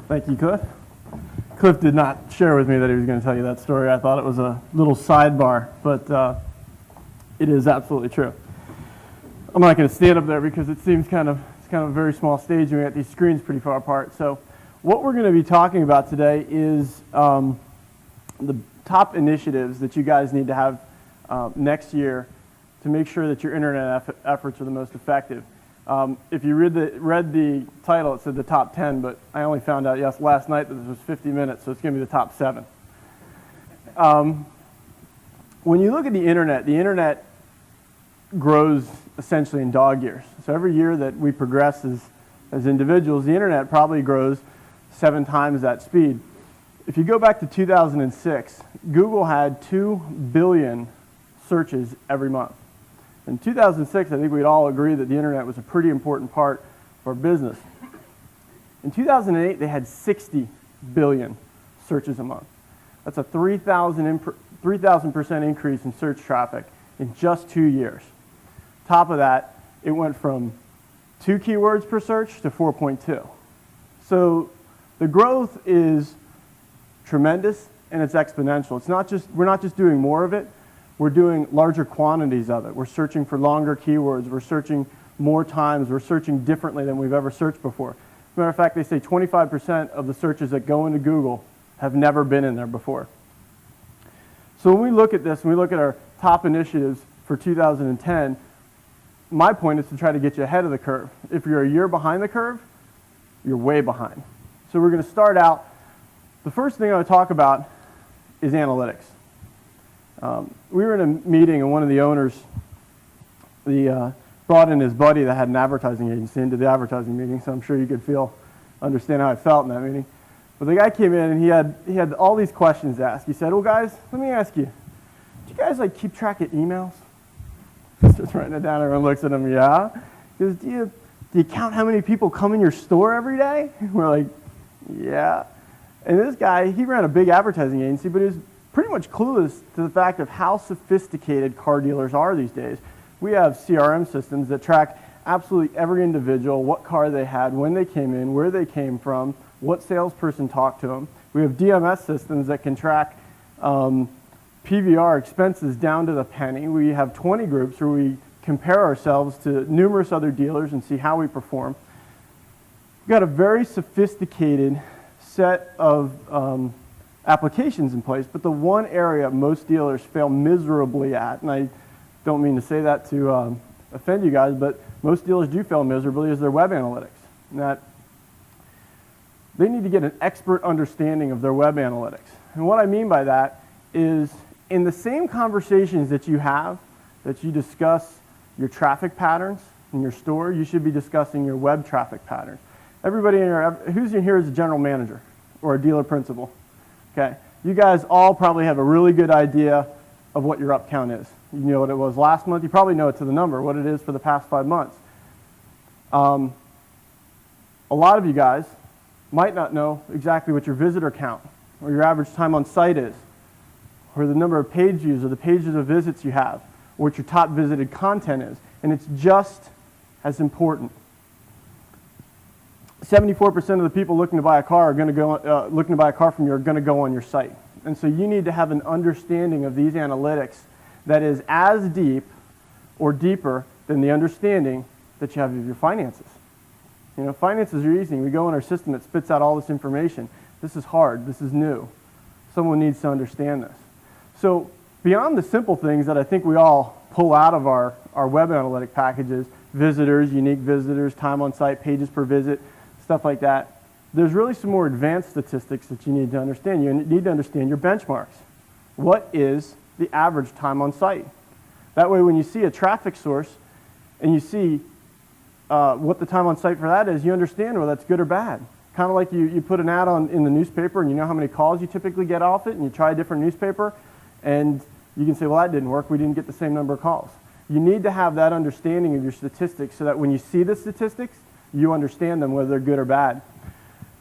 Thank you, Cliff. Cliff did not share with me that he was going to tell you that story. I thought it was a little sidebar, but it is absolutely true. I'm not going to stand up there because it seems it's kind of a very small stage and we got these screens pretty far apart. So what we're going to be talking about today is the top initiatives that you guys need to have next year to make sure that your internet efforts are the most effective. If you read the title, it said the top 10, but I only found out last night that this was 50 minutes, so it's going to be the top 7. When you look at the internet grows essentially in dog years. So every year that we progress as individuals, the internet probably grows 7 times that speed. If you go back to 2006, Google had 2 billion searches every month. In 2006, I think we'd all agree that the internet was a pretty important part of our business. In 2008, they had 60 billion searches a month. That's a 3,000% increase in search traffic in just 2 years. Top of that, it went from 2 keywords per search to 4.2. So the growth is tremendous and it's exponential. We're not just doing more of it, we're doing larger quantities of it. We're searching for longer keywords, we're searching more times, we're searching differently than we've ever searched before. As a matter of fact, they say 25% of the searches that go into Google have never been in there before. So when we look at this, when we look at our top initiatives for 2010, my point is to try to get you ahead of the curve. If you're a year behind the curve, you're way behind. So we're going to start out. The first thing I want to talk about is analytics. We were in a meeting and one of the owners brought in his buddy that had an advertising agency into the advertising meeting, so I'm sure you could understand how I felt in that meeting. But the guy came in and he had all these questions asked. He said, well guys, let me ask you, do you guys keep track of emails? He's just writing it down, everyone looks at him, yeah. He goes, do you count how many people come in your store every day? We're like, yeah. And this guy, he ran a big advertising agency, but he was pretty much clueless to the fact of how sophisticated car dealers are these days. We have CRM systems that track absolutely every individual, what car they had, when they came in, where they came from, what salesperson talked to them. We have DMS systems that can track PVR expenses down to the penny. We have 20 groups where we compare ourselves to numerous other dealers and see how we perform. We've got a very sophisticated set of applications in place, but the one area most dealers fail miserably at, and I don't mean to say that to offend you guys, but most dealers do fail miserably, is their web analytics. And that they need to get an expert understanding of their web analytics. And what I mean by that is in the same conversations that you discuss your traffic patterns in your store, you should be discussing your web traffic patterns. Everybody who's in here is a general manager or a dealer principal? Okay, you guys all probably have a really good idea of what your up count is. You know what it was last month. You probably know it to the number, what it is for the past 5 months. A lot of you guys might not know exactly what your visitor count or your average time on site is, or the number of page views or the pages of visits you have, or what your top visited content is. And it's just as important. 74% of the people looking to buy a car from you are going to go on your site. And so you need to have an understanding of these analytics that is as deep or deeper than the understanding that you have of your finances. You know, finances are easy. We go in our system that spits out all this information. This is hard. This is new. Someone needs to understand this. So beyond the simple things that I think we all pull out of our web analytic packages, visitors, unique visitors, time on site, pages per visit, stuff like that, there's really some more advanced statistics that you need to understand. You need to understand your benchmarks. What is the average time on site? That way when you see a traffic source and you see what the time on site for that is, you understand whether that's good or bad. Kind of like you put an ad in the newspaper and you know how many calls you typically get off it, and you try a different newspaper and you can say, well, that didn't work, we didn't get the same number of calls. You need to have that understanding of your statistics so that when you see the statistics, you understand them, whether they're good or bad.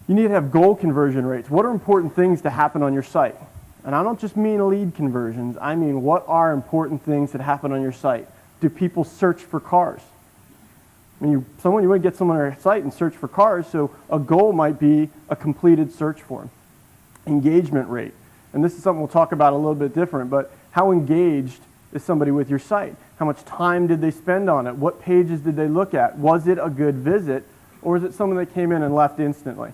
You need to have goal conversion rates. What are important things to happen on your site? And I don't just mean lead conversions. I mean, what are important things that happen on your site? Do people search for cars? You want to get someone on your site and search for cars, so a goal might be a completed search form. Engagement rate. And this is something we'll talk about a little bit different, but how engaged is somebody with your site? How much time did they spend on it? What pages did they look at? Was it a good visit, or is it someone that came in and left instantly?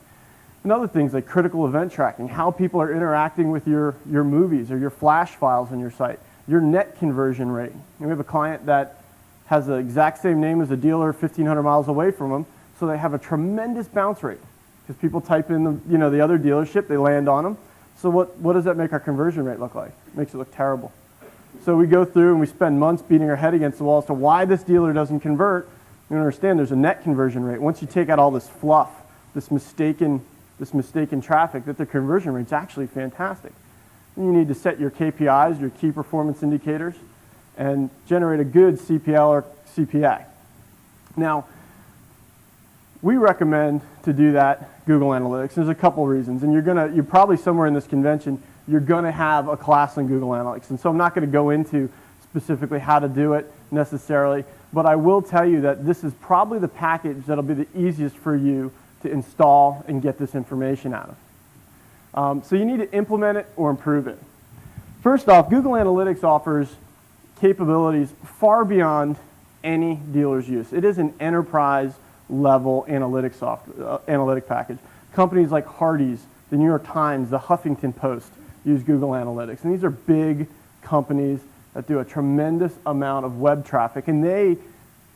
And other things like critical event tracking, how people are interacting with your movies or your flash files on your site, your net conversion rate. And we have a client that has the exact same name as a dealer 1,500 miles away from them, so they have a tremendous bounce rate because people type in the other dealership, they land on them. So what does that make our conversion rate look like? It makes it look terrible. So we go through and we spend months beating our head against the wall as to why this dealer doesn't convert. You understand there's a net conversion rate. Once you take out all this fluff, this mistaken traffic, that the conversion rate's actually fantastic. And you need to set your KPIs, your key performance indicators, and generate a good CPL or CPA. Now, we recommend to do that Google Analytics. There's a couple reasons, and you're probably somewhere in this convention, you're gonna have a class on Google Analytics. And so I'm not gonna go into specifically how to do it necessarily, but I will tell you that this is probably the package that'll be the easiest for you to install and get this information out of. So you need to implement it or improve it. First off, Google Analytics offers capabilities far beyond any dealer's use. It is an enterprise level analytic package. Companies like Hardee's, the New York Times, the Huffington Post use Google Analytics. And these are big companies that do a tremendous amount of web traffic, and they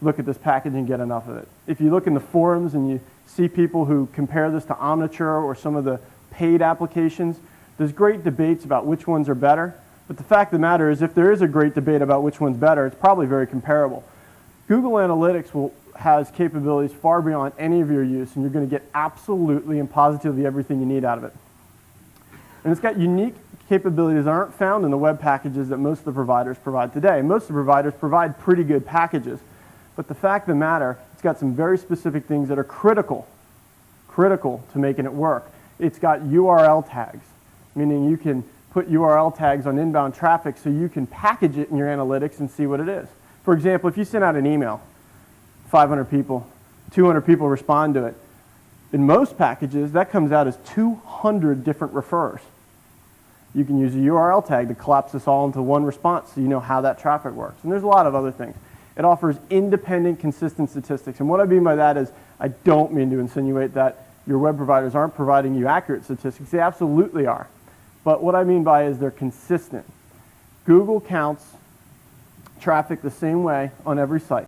look at this package and get enough of it. If you look in the forums and you see people who compare this to Omniture or some of the paid applications, there's great debates about which ones are better. But the fact of the matter is, if there is a great debate about which one's better, it's probably very comparable. Google Analytics has capabilities far beyond any of your use, and you're going to get absolutely and positively everything you need out of it. And it's got unique capabilities that aren't found in the web packages that most of the providers provide today. Most of the providers provide pretty good packages, but the fact of the matter, it's got some very specific things that are critical to making it work. It's got URL tags, meaning you can put URL tags on inbound traffic so you can package it in your analytics and see what it is. For example, if you send out an email, 500 people, 200 people respond to it. In most packages, that comes out as 200 different referrers. You can use a URL tag to collapse this all into one response so you know how that traffic works. And there's a lot of other things. It offers independent, consistent statistics. And what I mean by that is I don't mean to insinuate that your web providers aren't providing you accurate statistics. They absolutely are. But what I mean by is they're consistent. Google counts traffic the same way on every site.